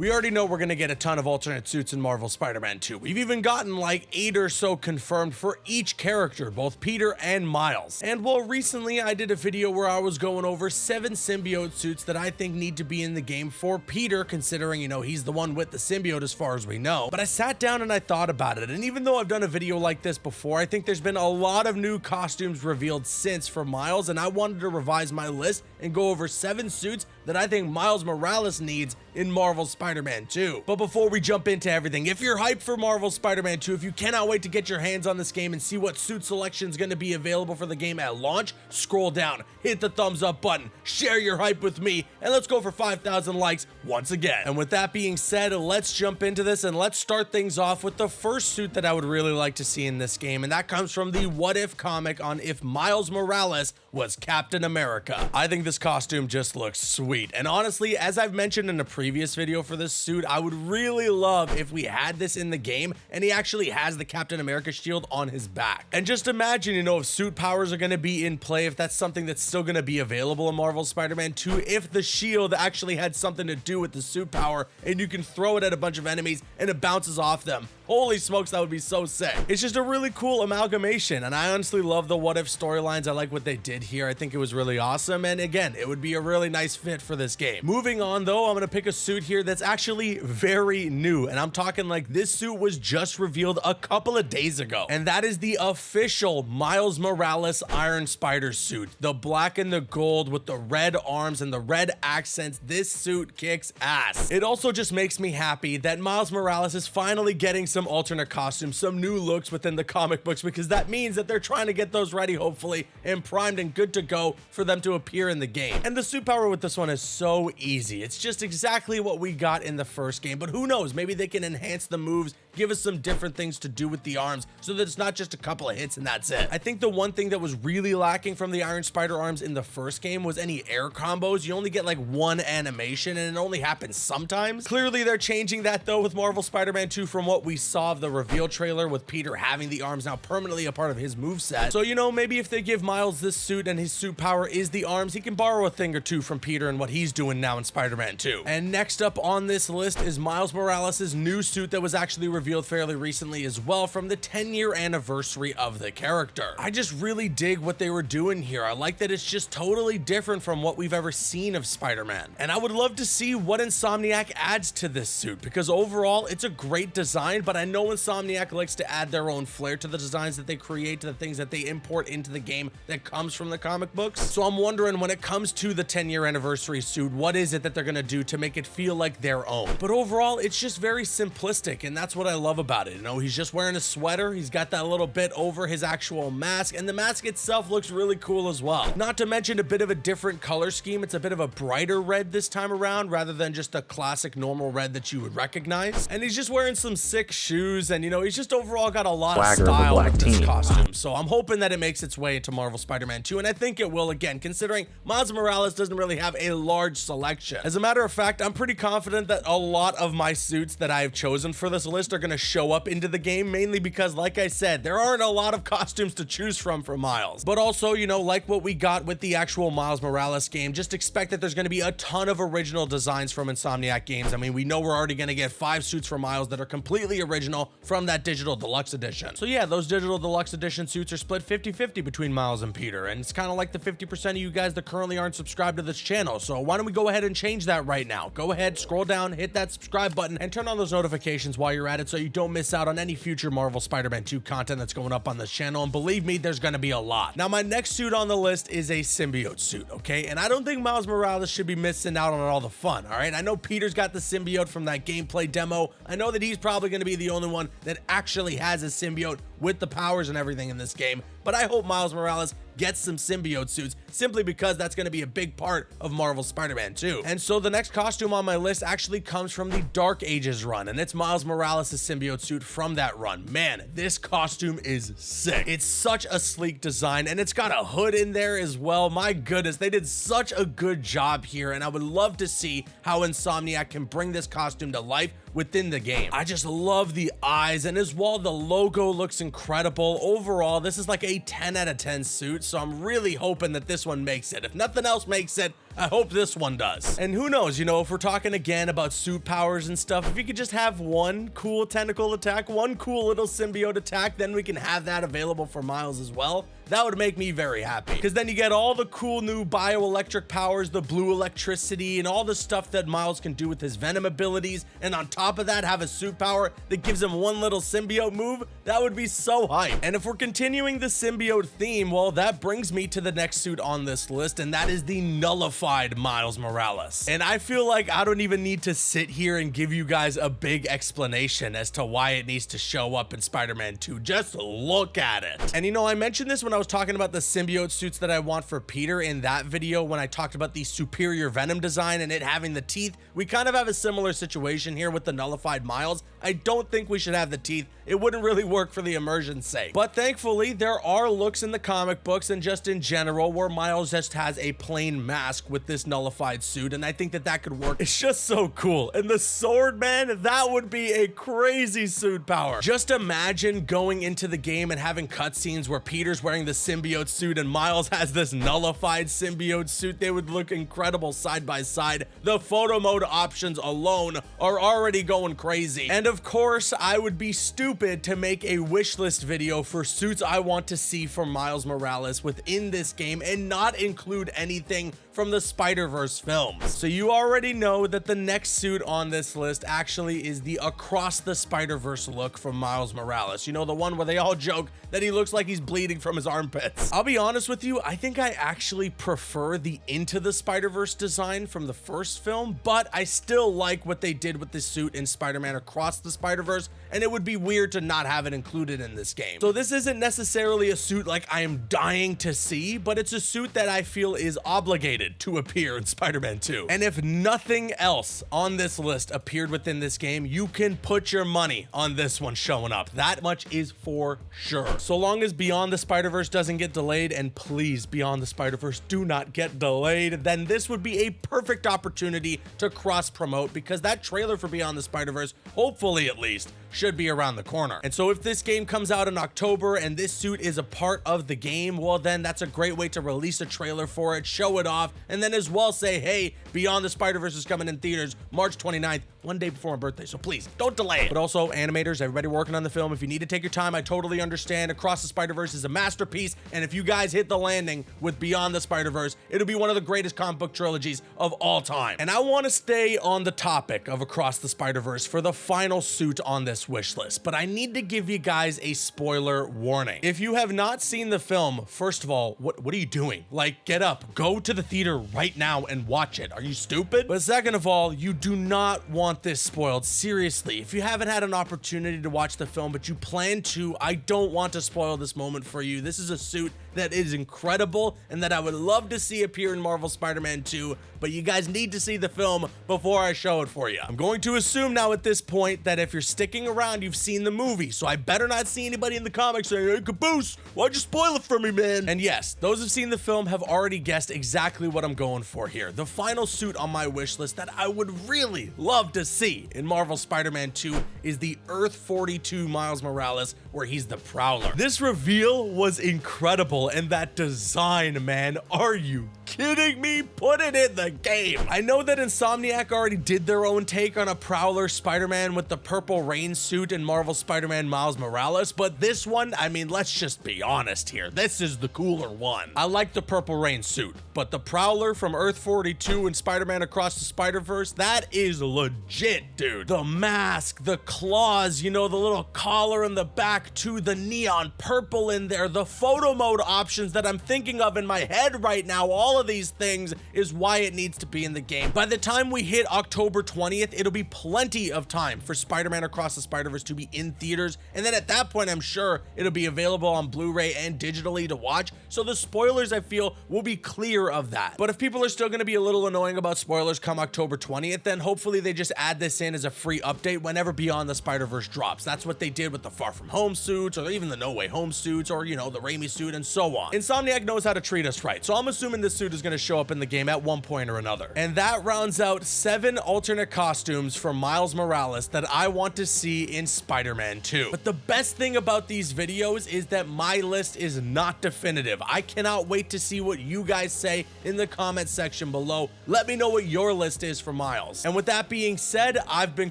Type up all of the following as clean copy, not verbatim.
We already know we're gonna get a ton of alternate suits in Marvel Spider-Man 2. We've even gotten like 8 or so confirmed for each character, both Peter and Miles. And well, recently I did a video where I was going over 7 symbiote suits that I think need to be in the game for Peter, considering, he's the one with the symbiote as far as we know. But I sat down and I thought about it, and even though I've done a video like this before, I think there's been a lot of new costumes revealed since for Miles, and I wanted to revise my list and go over 7 suits that I think Miles Morales needs in Marvel Spider-Man 2. But before we jump into everything, if you're hyped for Marvel Spider-Man 2, if you cannot wait to get your hands on this game and see what suit selection is going to be available for the game at launch, scroll down, hit the thumbs up button, share your hype with me, and let's go for 5,000 likes once again. And with that being said, let's jump into this and let's start things off with the first suit that I would really like to see in this game, and that comes from the What If comic on if Miles Morales was Captain America. I think this costume just looks sweet, and honestly, as I've mentioned in a previous video for this suit, I would really love if we had this in the game and he actually has the Captain America shield on his back. And just imagine, if suit powers are going to be in play, if that's something that's still going to be available in Marvel Spider-Man 2, if the shield actually had something to do with the suit power and you can throw it at a bunch of enemies and it bounces off them. Holy smokes, that would be so sick. It's just a really cool amalgamation, and I honestly love the What If storylines. I like what they did here. I think it was really awesome, and again, it would be a really nice fit for this game. Moving on though, I'm gonna pick a suit here that's actually very new, and I'm talking like this suit was just revealed a couple of days ago, and that is the official Miles Morales Iron Spider suit. The black and the gold with the red arms and the red accents. This suit kicks ass. It also just makes me happy that Miles Morales is finally getting some alternate costumes, some new looks within the comic books, because that means that they're trying to get those ready, hopefully, and primed and good to go for them to appear in the game. And the suit power with this one is so easy. It's just exactly what we got in the first game, but who knows, maybe they can enhance the moves, give us some different things to do with the arms so that it's not just a couple of hits and that's it. I think the one thing that was really lacking from the Iron Spider arms in the first game was any air combos. You only get like one animation and it only happens sometimes. Clearly they're changing that though with Marvel Spider-Man 2 from what we saw of the reveal trailer, with Peter having the arms now permanently a part of his moveset. So maybe if they give Miles this suit and his suit power is the arms, he can borrow a thing or two from Peter and what he's doing now in Spider-Man 2. And next up on this list is Miles Morales' new suit that was actually revealed fairly recently as well, from the 10-year anniversary of the character. I just really dig what they were doing here. I like that it's just totally different from what we've ever seen of Spider-Man. And I would love to see what Insomniac adds to this suit, because overall it's a great design, but I know Insomniac likes to add their own flair to the designs that they create, to the things that they import into the game that comes from the comic books. So I'm wondering, when it comes to the 10-year anniversary suit, what is it that they're gonna do to make it feel like their own? But overall, it's just very simplistic, and that's what I love about it. He's just wearing a sweater, he's got that little bit over his actual mask, and the mask itself looks really cool as well. Not to mention a bit of a different color scheme. It's a bit of a brighter red this time around, rather than just a classic normal red that you would recognize. And he's just wearing some sick shoes, and he's just overall got a lot of style with this costume. So I'm hoping that it makes its way into Marvel Spider-Man 2, and I think it will, again, considering Miles Morales doesn't really have a large selection. As a matter of fact, I'm pretty confident that a lot of my suits that I've chosen for this list are going to show up into the game, mainly because, like I said, there aren't a lot of costumes to choose from for Miles. But also, like what we got with the actual Miles Morales game, just expect that there's going to be a ton of original designs from Insomniac Games. I mean, we know we're already going to get 5 suits for Miles that are completely original from that digital deluxe edition. So yeah, those digital deluxe edition suits are split 50-50 between Miles and Peter, and it's kind of like the 50% of you guys that currently aren't subscribed to this channel. So why don't we go ahead and change that right now? Go ahead, scroll down, hit that subscribe button, and turn on those notifications while you're at it so you don't miss out on any future Marvel Spider-Man 2 content that's going up on this channel, and believe me, there's going to be a lot. Now, my next suit on the list is a symbiote suit, okay? And I don't think Miles Morales should be missing out on all the fun, all right? I know Peter's got the symbiote from that gameplay demo. I know that he's probably going to be the only one that actually has a symbiote with the powers and everything in this game, but I hope Miles Morales gets some symbiote suits, simply because that's going to be a big part of Marvel Spider-Man 2. And so the next costume on my list actually comes from the Dark Ages run, and it's Miles Morales' symbiote suit from that run. Man, this costume is sick. It's such a sleek design, and it's got a hood in there as well. My goodness, they did such a good job here, and I would love to see how Insomniac can bring this costume to life within the game. I just love the eyes, and as well, the logo looks incredible. Overall, this is like a 10 out of 10 suit, so I'm really hoping that this one makes it. If nothing else makes it, I hope this one does. And who knows, you know, if we're talking again about suit powers and stuff, if you could just have one cool tentacle attack, one cool little symbiote attack, then we can have that available for Miles as well. That would make me very happy, because then you get all the cool new bioelectric powers, the blue electricity, and all the stuff that Miles can do with his Venom abilities, and on top of that have a suit power that gives him one little symbiote move. That would be so hype. And if we're continuing the symbiote theme, well, that brings me to the next suit on this list, and that is the nullified Miles Morales. And I feel like I don't even need to sit here and give you guys a big explanation as to why it needs to show up in Spider-Man 2. Just look at it. And you know, I mentioned this when I was talking about the symbiote suits that I want for Peter in that video when I talked about the superior Venom design and it having the teeth. We kind of have a similar situation here with the nullified Miles. I don't think we should have the teeth. It wouldn't really work for the immersion's sake. But thankfully, there are looks in the comic books and just in general where Miles just has a plain mask with this nullified suit, and I think that that could work. It's just so cool. And the sword, man, that would be a crazy suit power. Just imagine going into the game and having cutscenes where Peter's wearing the symbiote suit and Miles has this nullified symbiote suit. They would look incredible side by side. The photo mode options alone are already going crazy. And of course, I would be stupid to make a wish list video for suits I want to see from Miles Morales within this game and not include anything from the Spider-Verse films. So you already know that the next suit on this list actually is the Across the Spider-Verse look from Miles Morales. You know, the one where they all joke that he looks like he's bleeding from his armpits. I'll be honest with you, I think I actually prefer the Into the Spider-Verse design from the first film, but I still like what they did with the suit in Spider-Man Across the Spider-Verse, and it would be weird to not have it included in this game. So this isn't necessarily a suit like I am dying to see, but it's a suit that I feel is obligated to appear in Spider-Man 2. And if nothing else on this list appeared within this game, you can put your money on this one showing up. That much is for sure. So long as Beyond the Spider-Verse doesn't get delayed, and please, Beyond the Spider-Verse do not get delayed, then this would be a perfect opportunity to cross-promote, because that trailer for Beyond the Spider-Verse, hopefully at least, should be around the corner. And so if this game comes out in October and this suit is a part of the game, well then that's a great way to release a trailer for it, show it off, and then as well say, hey, Beyond the Spider-Verse is coming in theaters March 29th, one day before my birthday, so please don't delay it. But also, animators, everybody working on the film, if you need to take your time, I totally understand. Across the Spider-Verse is a masterpiece, and if you guys hit the landing with Beyond the Spider-Verse, it'll be one of the greatest comic book trilogies of all time. And I want to stay on the topic of Across the Spider-Verse for the final suit on this wish list, but I need to give you guys a spoiler warning. If you have not seen the film, first of all, what are you doing? Like, get up, go to the theater right now and watch it. Are you stupid? But second of all, you do not want this spoiled. Seriously, if you haven't had an opportunity to watch the film, but you plan to, I don't want to spoil this moment for you. This is a suit that is incredible and that I would love to see appear in Marvel Spider-Man 2, but you guys need to see the film before I show it for you. I'm going to assume now at this point that if you're sticking around, you've seen the movie, so I better not see anybody in the comics saying, hey, Caboose, why'd you spoil it for me, man? And yes, those who've seen the film have already guessed exactly what I'm going for here. The final suit on my wish list that I would really love to see in Marvel Spider-Man 2 is the Earth 42 Miles Morales, where he's the Prowler. This reveal was incredible, and that design, man, are you kidding me? Put it in the game. I know that Insomniac already did their own take on a Prowler Spider-Man with the Purple Rain suit in Marvel Spider-Man Miles Morales, but this one, I mean, let's just be honest here. This is the cooler one. I like the Purple Rain suit, but the Prowler from Earth 42 and Spider-Man Across the Spider-Verse, that is legit, dude. The mask, the claws, you know, the little collar in the back too, the neon purple in there, the photo mode options that I'm thinking of in my head right now, all of these things is why it needs to be in the game. By the time we hit October 20th, it'll be plenty of time for Spider-Man Across the Spider-Verse to be in theaters, and then at that point, I'm sure it'll be available on Blu-ray and digitally to watch, so the spoilers, I feel, will be clear of that. But if people are still going to be a little annoying about spoilers come October 20th, then hopefully they just add this in as a free update whenever Beyond the Spider-Verse drops. That's what they did with the Far From Home suits, or even the No Way Home suits, or, you know, the Raimi suit, and so on. Insomniac knows how to treat us right, so I'm assuming this suit suit is going to show up in the game at one point or another. And that rounds out 7 alternate costumes for Miles Morales that I want to see in Spider-Man 2. But the best thing about these videos is that my list is not definitive. I cannot wait to see what you guys say in the comment section below. Let me know what your list is for Miles. And with that being said, I've been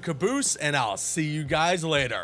Caboose, and I'll see you guys later.